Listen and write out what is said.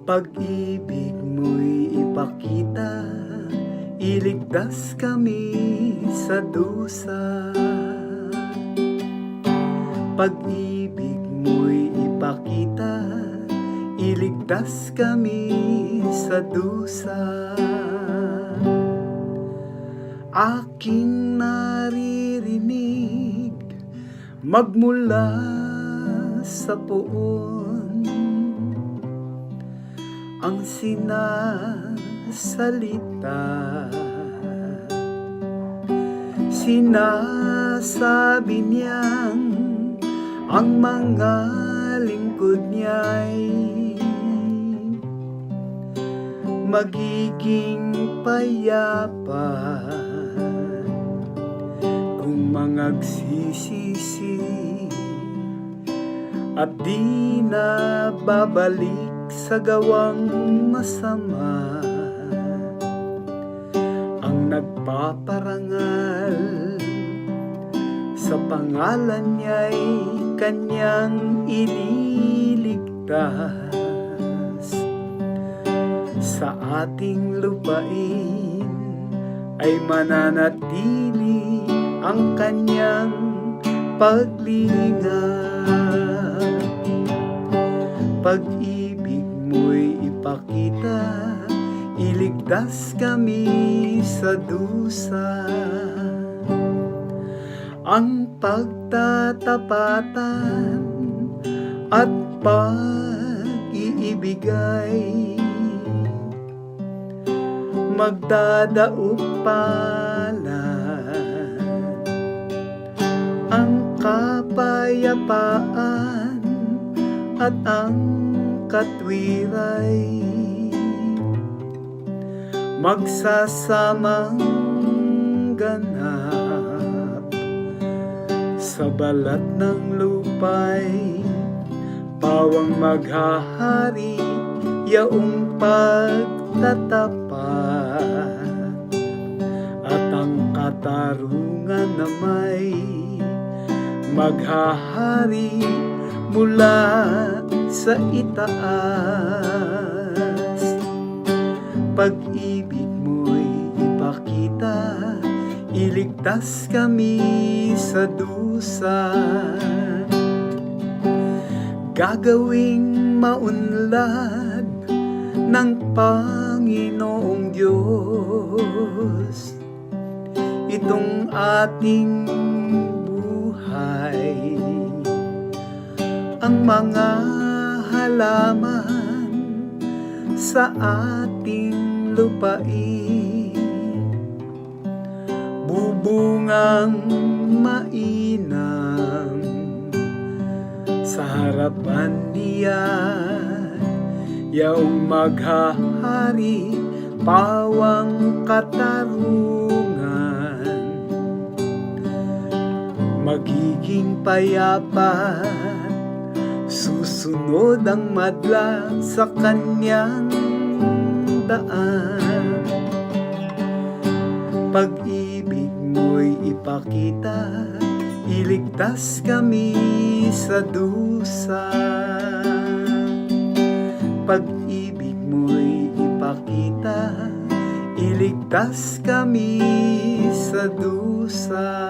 Pag-ibig mo'y ipakita, iligtas kami sa dusa. Pag-ibig mo'y ipakita, iligtas kami sa dusa. Aking naririnig magmula sa poon ang sinasalita. Sinasabi niyang ang mga lingkod niya'y magiging payapa kung mangagsisisi at di na babalik sa gawang masama. Ang nagpaparangal sa pangalan niya'y kanyang ililigtas. Sa ating lupain ay mananatili ang kanyang paglinga. Pag-ibig mo'y ipakita, iligtas kami sa dusa. Ang pagtatapatan at pag-iibigay magdadaog palad. Ang kapayapaan at ang katwiray magsasamang ganap sa balat ng lupay. Pawang maghahari yaong pagtatapat at ang katarungan na may maghahari mula sa itaas. Pag-ibig mo'y ipakita, iligtas kami sa dusa. Gagawing maunlad ng Panginoong Diyos itong ating buhay. Ang mga halaman sa ating lupain bubungang mainam sa harapan niya. Yaong maghahari pawang katarungan magiging payapa. Susunod ang madla sa kanyang daan. Pag-ibig mo'y ipakita, iligtas kami sa dusa. Pag-ibig mo'y ipakita, iligtas kami sa dusa.